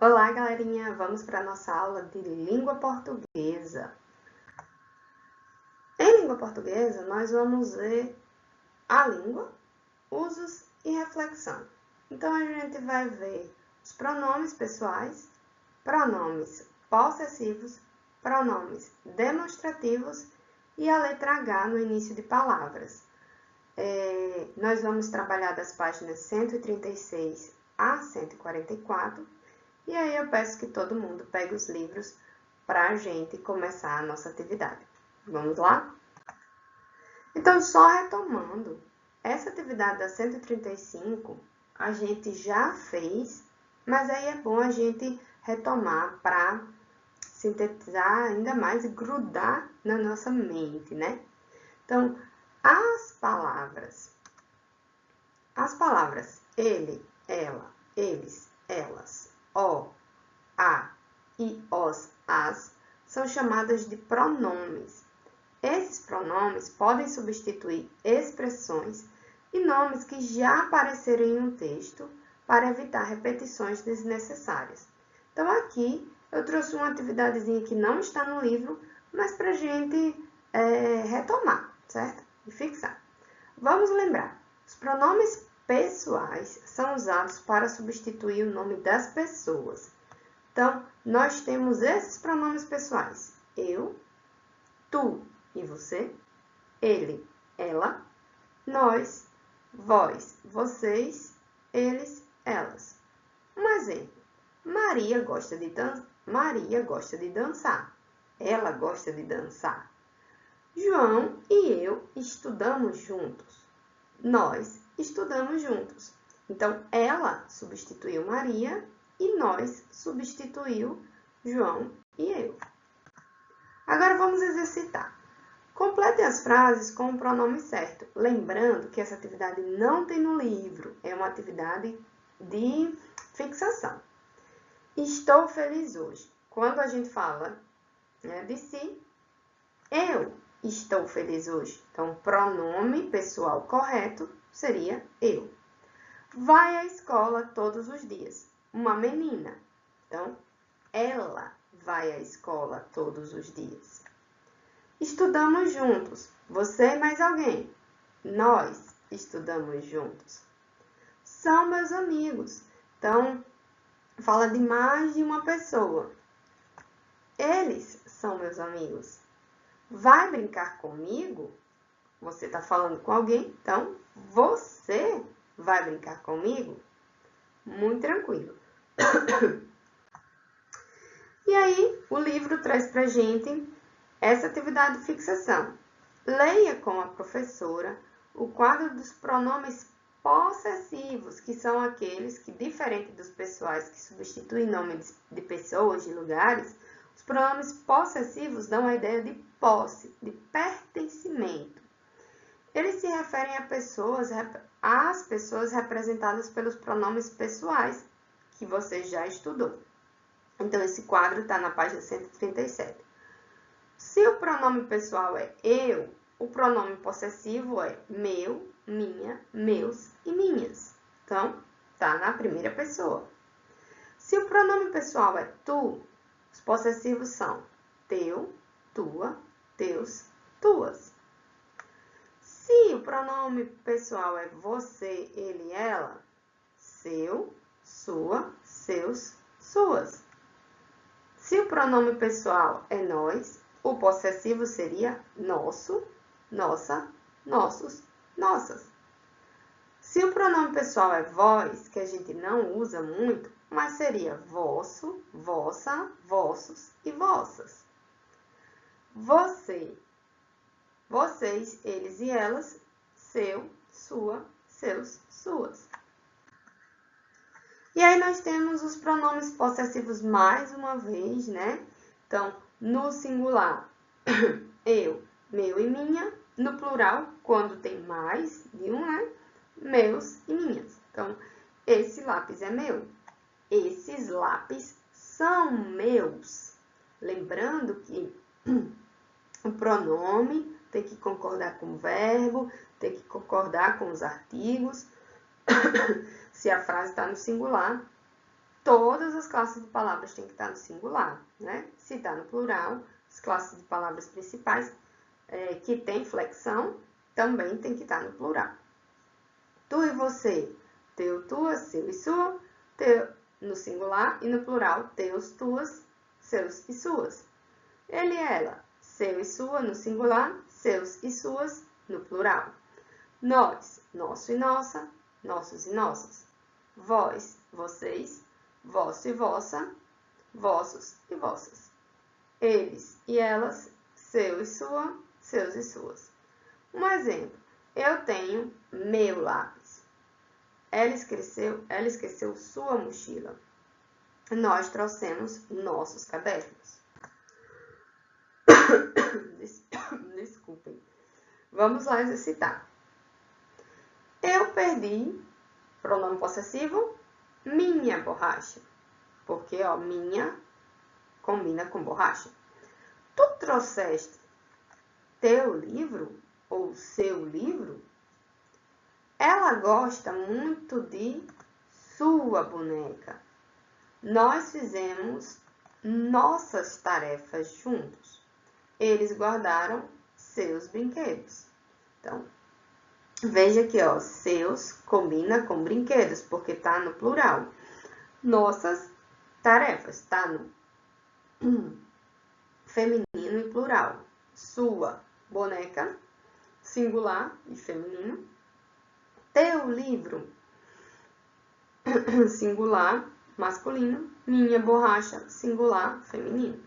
Olá, galerinha! Vamos para a nossa aula de língua portuguesa. Em língua portuguesa, nós vamos ver a língua, usos e reflexão. Então, a gente vai ver os pronomes pessoais, pronomes possessivos, pronomes demonstrativos e a letra H no início de palavras. Nós vamos trabalhar das páginas 136 a 144. E aí eu peço que todo mundo pegue os livros para a gente começar a nossa atividade. Vamos lá? Então, só retomando, essa atividade da 135 a gente já fez, mas aí é bom a gente retomar para sintetizar ainda mais e grudar na nossa mente, né? Então, as palavras ele, ela, eles, elas, o, a e os, as são chamadas de pronomes. Esses pronomes podem substituir expressões e nomes que já apareceram em um texto para evitar repetições desnecessárias. Então, aqui eu trouxe uma atividadezinha que não está no livro, mas para a gente retomar, certo? E fixar. Vamos lembrar, os pronomes pessoais são usados para substituir o nome das pessoas. Então, nós temos esses pronomes pessoais. Eu, tu e você, ele, ela, nós, vós, vocês, eles, elas. Um exemplo. Maria gosta de dançar. Ela gosta de dançar. João e eu estudamos juntos. Nós estudamos juntos. Então, ela substituiu Maria e nós substituiu João e eu. Agora vamos exercitar. Complete as frases com o pronome certo. Lembrando que essa atividade não tem no livro, é uma atividade de fixação. Estou feliz hoje. Quando a gente fala de si, eu estou feliz hoje. Então, o pronome pessoal correto seria eu. Vai à escola todos os dias. Uma menina. Então, ela vai à escola todos os dias. Estudamos juntos. Você e mais alguém. Nós estudamos juntos. São meus amigos. Então, fala de mais de uma pessoa. Eles são meus amigos. Vai brincar comigo? Você está falando com alguém, então você vai brincar comigo? Muito tranquilo. E aí, o livro traz pra gente essa atividade de fixação. Leia com a professora o quadro dos pronomes possessivos, que são aqueles que, diferente dos pessoais que substituem nomes de pessoas, de lugares, os pronomes possessivos dão a ideia de posse, de pertencimento. Eles se referem às pessoas representadas pelos pronomes pessoais, que você já estudou. Então, esse quadro está na página 137. Se o pronome pessoal é eu, o pronome possessivo é meu, minha, meus e minhas. Então, está na primeira pessoa. Se o pronome pessoal é tu, os possessivos são teu, tua, teus, tuas. Se o pronome pessoal é você, ele, ela, seu, sua, seus, suas. Se o pronome pessoal é nós, o possessivo seria nosso, nossa, nossos, nossas. Se o pronome pessoal é vós, que a gente não usa muito, mas seria vosso, vossa, vossos e vossas. Você, vocês, eles e elas, seu, sua, seus, suas. E aí nós temos os pronomes possessivos mais uma vez, né? Então, no singular, eu, meu e minha. No plural, quando tem mais de um, né? Meus e minhas. Então, esse lápis é meu. Esses lápis são meus. Lembrando que o pronome tem que concordar com o verbo, tem que concordar com os artigos. Se a frase está no singular, todas as classes de palavras têm que estar no singular, né? Se está no plural, as classes de palavras principais que tem flexão também tem que estar no plural. Tu e você, teu, tua, seu e sua, teu no singular, e no plural, teus, tuas, seus e suas. Ele e ela, seu e sua no singular, seus e suas no plural. Nós, nosso e nossa, nossos e nossas. Vós, vocês, vosso e vossa, vossos e vossas. Eles e elas, seu e sua, seus e suas. Um exemplo, eu tenho meu lápis. Ela esqueceu sua mochila. Nós trouxemos nossos cadernos. Desculpem. Vamos lá exercitar. Eu perdi, pronome possessivo, minha borracha. Porque, ó, minha combina com borracha. Tu trouxeste teu livro ou seu livro? Ela gosta muito de sua boneca. Nós fizemos nossas tarefas juntos. Eles guardaram seus brinquedos. Então, veja aqui, ó, seus combina com brinquedos, porque tá no plural. Nossas tarefas, tá no feminino e plural. Sua boneca, singular e feminino. Teu livro, singular, masculino. Minha borracha, singular, feminino.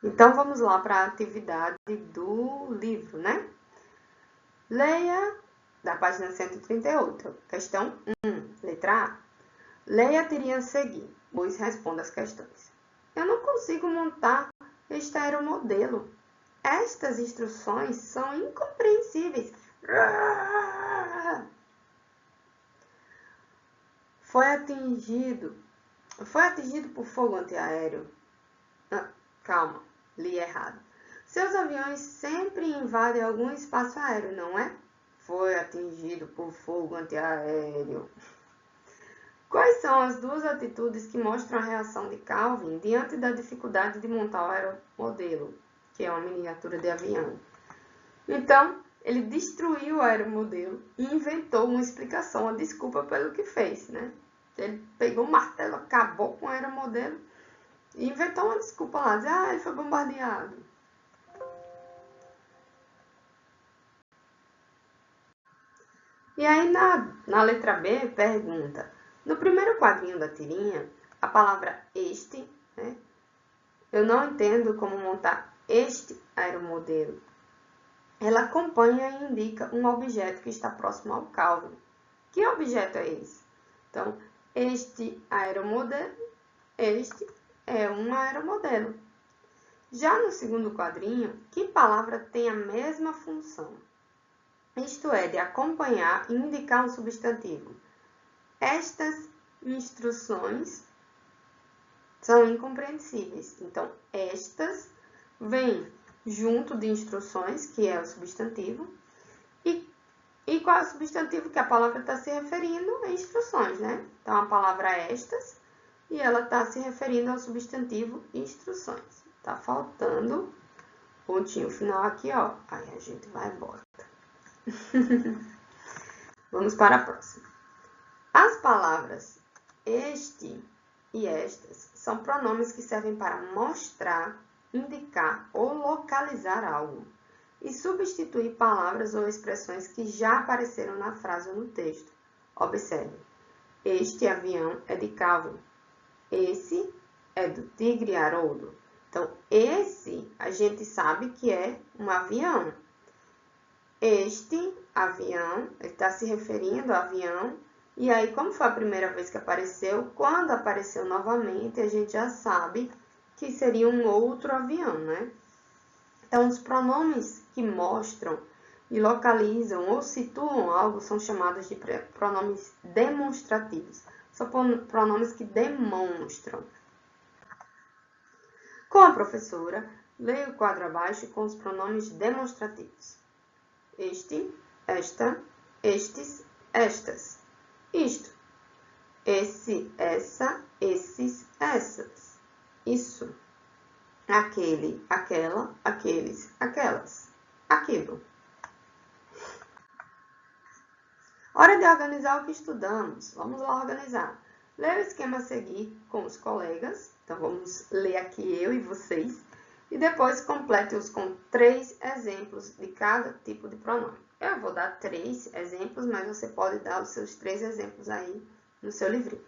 Então, vamos lá para a atividade do livro, né? Leia, da página 138, questão 1, letra A. Leia a tirinha a seguir, pois responda as questões. Eu não consigo montar este aeromodelo. Estas instruções são incompreensíveis. Foi atingido por fogo antiaéreo. Calma, li errado. Seus aviões sempre invadem algum espaço aéreo, não é? Foi atingido por fogo antiaéreo. Quais são as duas atitudes que mostram a reação de Calvin diante da dificuldade de montar o aeromodelo, que é uma miniatura de avião? Então, ele destruiu o aeromodelo e inventou uma explicação, uma desculpa pelo que fez, né? Ele pegou um martelo, acabou com o aeromodelo e inventou uma desculpa lá, dizer, ele foi bombardeado. E aí, na letra B, pergunta, no primeiro quadrinho da tirinha, a palavra este, né? Eu não entendo como montar este aeromodelo. Ela acompanha e indica um objeto que está próximo ao Calvin. Que objeto é esse? Então, este é um aeromodelo. Já no segundo quadrinho, que palavra tem a mesma função? Isto é, de acompanhar e indicar um substantivo. Estas instruções são incompreensíveis. Então, estas vêm junto de instruções, que é o substantivo, e qual é o substantivo que a palavra está se referindo? É instruções, né? Então, a palavra é estas, e ela está se referindo ao substantivo instruções. Tá faltando pontinho final aqui, ó. Aí a gente vai embora. Vamos para a próxima. As palavras este e estas são pronomes que servem para mostrar, indicar ou localizar algo e substituir palavras ou expressões que já apareceram na frase ou no texto. Observe, este avião é de Calvin, esse é do tigre Haroldo. Então, esse a gente sabe que é um avião. Este avião, ele está se referindo ao avião. E aí, como foi a primeira vez que apareceu, quando apareceu novamente, a gente já sabe que seria um outro avião, né? Então, os pronomes que mostram e localizam ou situam algo são chamados de pronomes demonstrativos. São pronomes que demonstram. Com a professora, leia o quadro abaixo com os pronomes demonstrativos. Este, esta, estes, estas. Isto. esse, essa, esses, essas. Isso. Aquele, aquela, aqueles, aquelas. Aquilo. Hora de organizar o que estudamos. Vamos lá organizar. Leia o esquema a seguir com os colegas. Então, vamos ler aqui eu e vocês. E depois complete-os com 3 exemplos de cada tipo de pronome. Eu vou dar 3 exemplos, mas você pode dar os seus 3 exemplos aí no seu livrinho.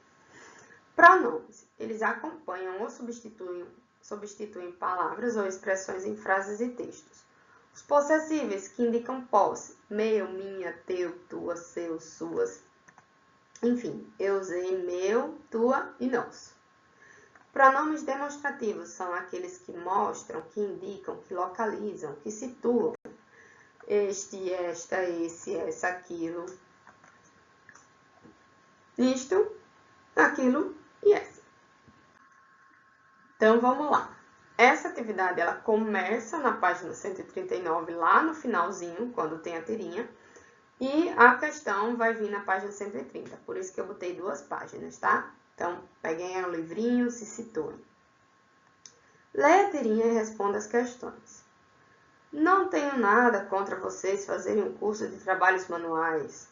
Pronomes. Eles acompanham ou substituem palavras ou expressões em frases e textos. Os possessíveis, que indicam posse. Meu, minha, teu, tua, seu, suas. Enfim, eu usei meu, tua e nosso. Pronomes demonstrativos são aqueles que mostram, que indicam, que localizam, que situam. Este, esta, esse, essa, aquilo. Isto, aquilo e essa. Então, vamos lá. Essa atividade, ela começa na página 139, lá no finalzinho, quando tem a tirinha. E a questão vai vir na página 130. Por isso que eu botei 2 páginas, tá? Então, peguem o livrinho, se situem. Leia a tirinha e responda as questões. Não tenho nada contra vocês fazerem um curso de trabalhos manuais,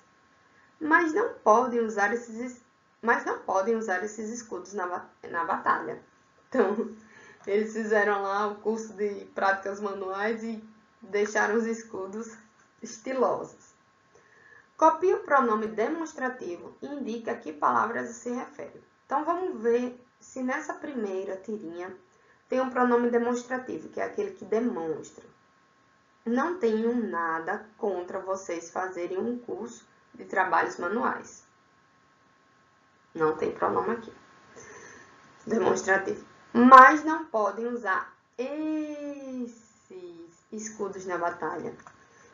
mas não podem usar esses escudos na batalha. Então, eles fizeram lá o curso de práticas manuais e deixaram os escudos estilosos. Copie o pronome demonstrativo e indique a que palavras se refere. Então, vamos ver se nessa primeira tirinha tem um pronome demonstrativo, que é aquele que demonstra. Não tenho nada contra vocês fazerem um curso de trabalhos manuais. Não tem pronome aqui. Demonstrativo. Mas não podem usar esses escudos na batalha.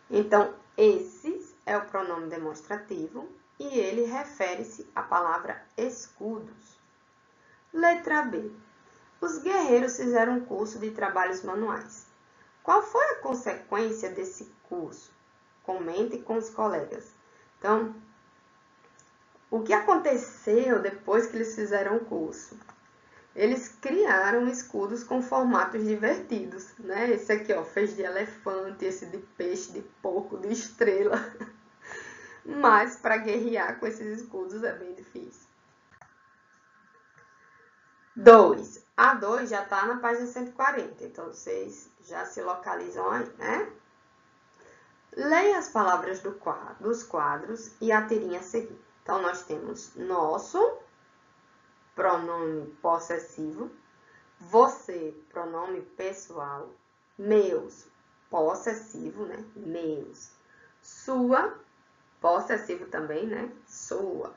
Então, esses é o pronome demonstrativo e ele refere-se à palavra escudos. Letra B. Os guerreiros fizeram um curso de trabalhos manuais. Qual foi a consequência desse curso? Comente com os colegas. Então, o que aconteceu depois que eles fizeram o curso? Eles criaram escudos com formatos divertidos, né? Esse aqui, ó, fez de elefante, esse de peixe, de porco, de estrela. Mas para guerrear com esses escudos é bem difícil. 2. A 2 já está na página 140, então vocês já se localizam aí, né? Leia as palavras dos quadros e a tirinha a seguir. Então, nós temos nosso, pronome possessivo, você, pronome pessoal, meus, possessivo, né? Meus, sua, possessivo também, né? Sua,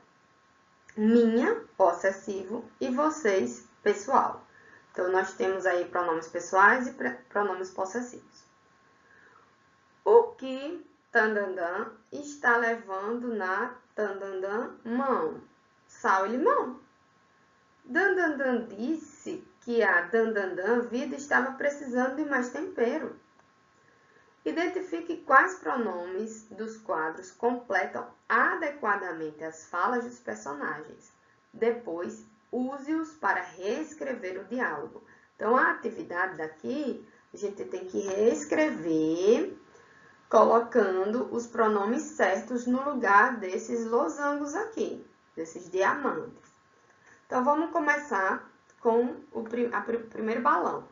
minha, possessivo e vocês, pessoal. Então, nós temos aí pronomes pessoais e pronomes possessivos. O que Tandandã está levando na Tandandã mão? Sal e limão. Dandandã disse que a Dandandã vida estava precisando de mais tempero. Identifique quais pronomes dos quadros completam adequadamente as falas dos personagens. Depois, use-os para reescrever o diálogo. Então, a atividade daqui, a gente tem que reescrever, colocando os pronomes certos no lugar desses losangos aqui, desses diamantes. Então, vamos começar com o primeiro balão.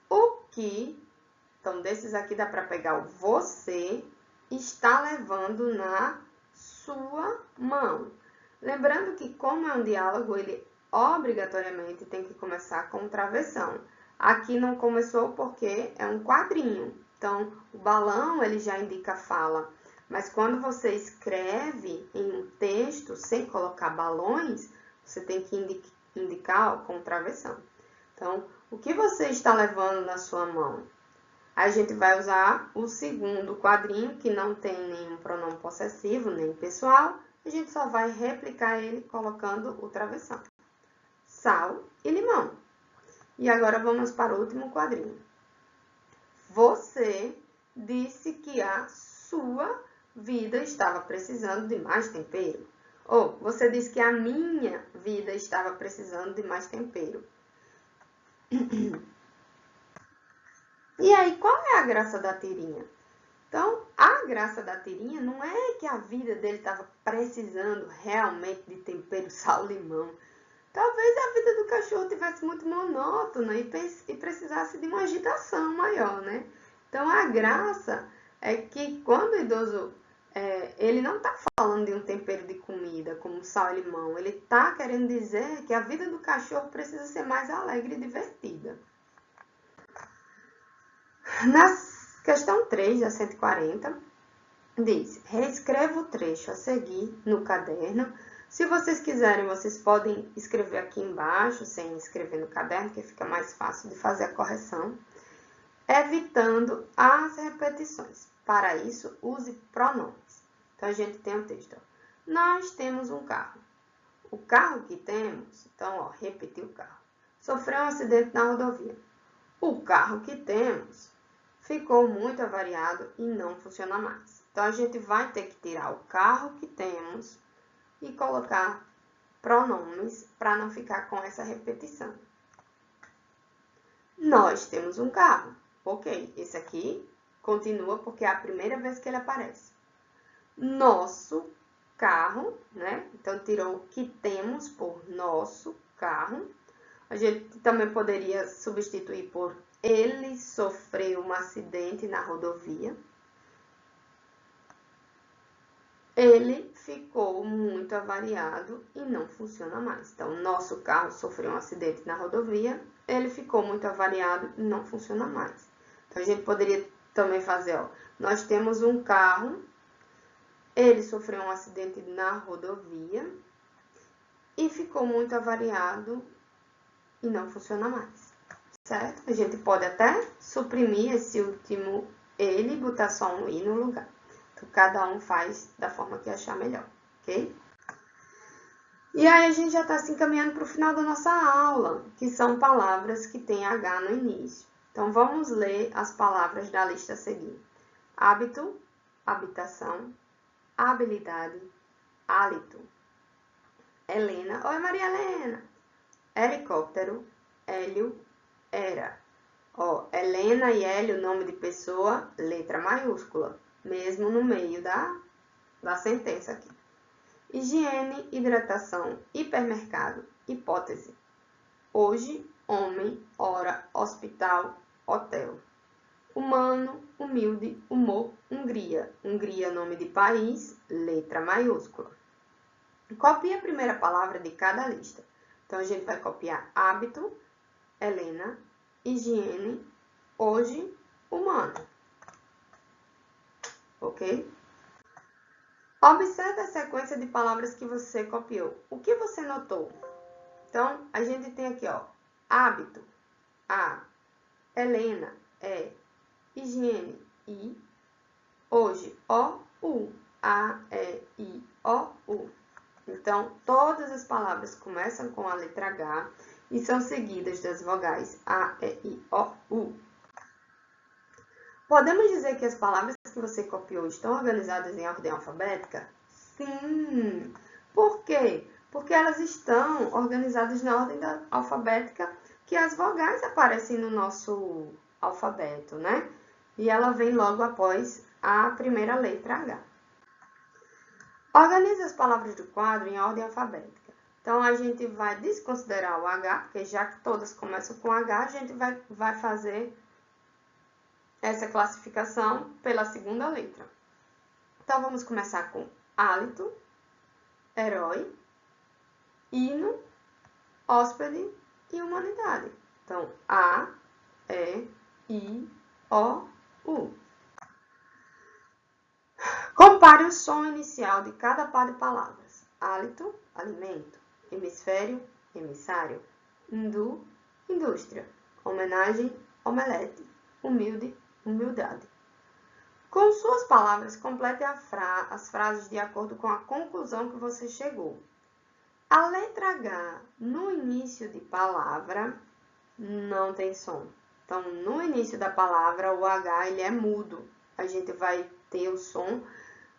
O que, então, desses aqui dá para pegar o você está levando na sua mão. Lembrando que, como é um diálogo, ele obrigatoriamente tem que começar com travessão. Aqui não começou porque é um quadrinho. Então, o balão, ele já indica a fala. Mas quando você escreve em um texto, sem colocar balões, você tem que indicar com travessão. Então, o que você está levando na sua mão? Aí a gente vai usar o segundo quadrinho, que não tem nenhum pronome possessivo, nem pessoal. A gente só vai replicar ele colocando o travessão. Sal e limão. E agora vamos para o último quadrinho. Você disse que a sua vida estava precisando de mais tempero. Ou você disse que a minha vida estava precisando de mais tempero. E aí, qual é a graça da tirinha? Então, a graça da tirinha não é que a vida dele estava precisando realmente de tempero, sal, limão. Talvez a vida do cachorro tivesse muito monótona e precisasse de uma agitação maior, né? Então, a graça é que quando o idoso, ele não está falando de um tempero de comida, como sal e limão. Ele está querendo dizer que a vida do cachorro precisa ser mais alegre e divertida. Na questão 3 da 140, diz: reescreva o trecho a seguir no caderno. Se vocês quiserem, vocês podem escrever aqui embaixo, sem escrever no caderno, que fica mais fácil de fazer a correção, evitando as repetições. Para isso, use pronomes. Então, a gente tem o texto. Ó. Nós temos um carro. O carro que temos, então, ó, repetir o carro. Sofreu um acidente na rodovia. O carro que temos ficou muito avariado e não funciona mais. Então, a gente vai ter que tirar o carro que temos e colocar pronomes para não ficar com essa repetição. Nós temos um carro. Ok, esse aqui continua porque é a primeira vez que ele aparece. Nosso carro, né? Então, tirou o que temos por nosso carro. A gente também poderia substituir por ele sofreu um acidente na rodovia. Ele ficou muito avariado e não funciona mais. Então, nosso carro sofreu um acidente na rodovia. Ele ficou muito avariado e não funciona mais. Então, a gente poderia também fazer, ó. Nós temos um carro. Ele sofreu um acidente na rodovia e ficou muito avariado e não funciona mais, certo? A gente pode até suprimir esse último ele e botar só um i no lugar. Então, cada um faz da forma que achar melhor, ok? E aí, a gente já está se encaminhando para o final da nossa aula, que são palavras que têm H no início. Então, vamos ler as palavras da lista a seguir. Hábito, habitação, habilidade, hálito. Helena, oi Maria Helena. Helicóptero, Hélio, era. Ó, Helena e Hélio, nome de pessoa, letra maiúscula, mesmo no meio da sentença aqui. Higiene, hidratação, hipermercado, hipótese. Hoje, homem, hora, hospital, hotel. Humano, humilde, humor, Hungria. Hungria, nome de país, letra maiúscula. Copie a primeira palavra de cada lista. Então, a gente vai copiar hábito, Helena, higiene, hoje, humano. Ok? Observe a sequência de palavras que você copiou. O que você notou? Então, a gente tem aqui, ó, hábito, A, Helena, E, higiene, I, hoje, O, U, A, E, I, O, U. Então, todas as palavras começam com a letra H e são seguidas das vogais A, E, I, O, U. Podemos dizer que as palavras que você copiou estão organizadas em ordem alfabética? Sim! Por quê? Porque elas estão organizadas na ordem alfabética que as vogais aparecem no nosso alfabeto, né? E ela vem logo após a primeira letra H. Organize as palavras do quadro em ordem alfabética. Então, a gente vai desconsiderar o H, porque já que todas começam com H, a gente vai fazer essa classificação pela segunda letra. Então, vamos começar com hálito, herói, hino, hóspede e humanidade. Então, A, E, I, O, U. Compare o som inicial de cada par de palavras. Hálito, alimento. Hemisfério, emissário. Hindu, indústria. Homenagem, omelete. Humilde, humildade. Com suas palavras, complete as frases de acordo com a conclusão que você chegou. A letra H no início de palavra não tem som. Então, no início da palavra, o H ele é mudo. A gente vai ter o som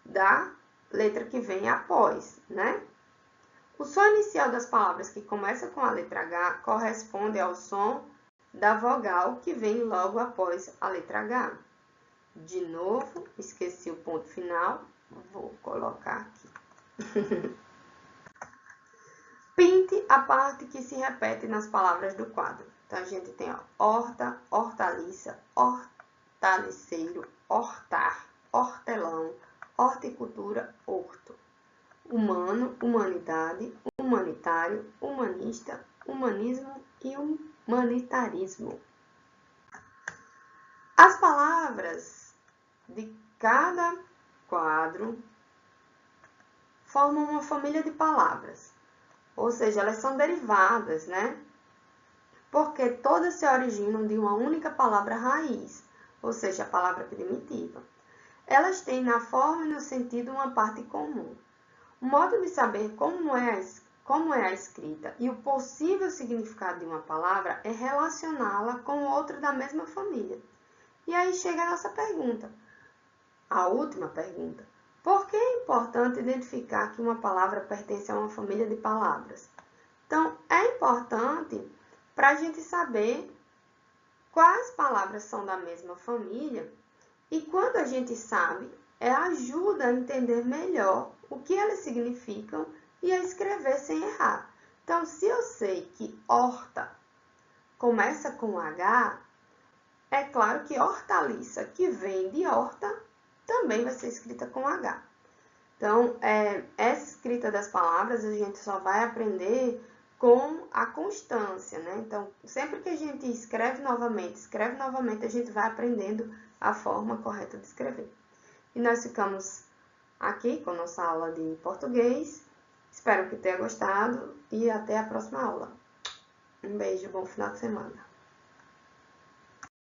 da letra que vem após, né? O som inicial das palavras que começam com a letra H corresponde ao som da vogal que vem logo após a letra H. De novo, esqueci o ponto final, vou colocar aqui. Pinte a parte que se repete nas palavras do quadro. Então, a gente tem horta, hortaliça, hortaliceiro, hortar, hortelão, horticultura, horto. Humano, humanidade, humanitário, humanista, humanismo e humanitarismo. As palavras de cada quadro formam uma família de palavras, ou seja, elas são derivadas, né? Porque todas se originam de uma única palavra raiz, ou seja, a palavra primitiva. Elas têm na forma e no sentido uma parte comum. O modo de saber como é a escrita e o possível significado de uma palavra é relacioná-la com outra da mesma família. E aí chega a nossa pergunta, a última pergunta. Por que é importante identificar que uma palavra pertence a uma família de palavras? Então, é importante para a gente saber quais palavras são da mesma família e quando a gente sabe, ajuda a entender melhor o que elas significam e a escrever sem errar. Então, se eu sei que horta começa com H, é claro que hortaliça, que vem de horta, também vai ser escrita com H. Então, essa escrita das palavras a gente só vai aprender com a constância, né? Então, sempre que a gente escreve novamente, a gente vai aprendendo a forma correta de escrever. E nós ficamos aqui com nossa aula de português. Espero que tenha gostado e até a próxima aula. Um beijo, bom final de semana.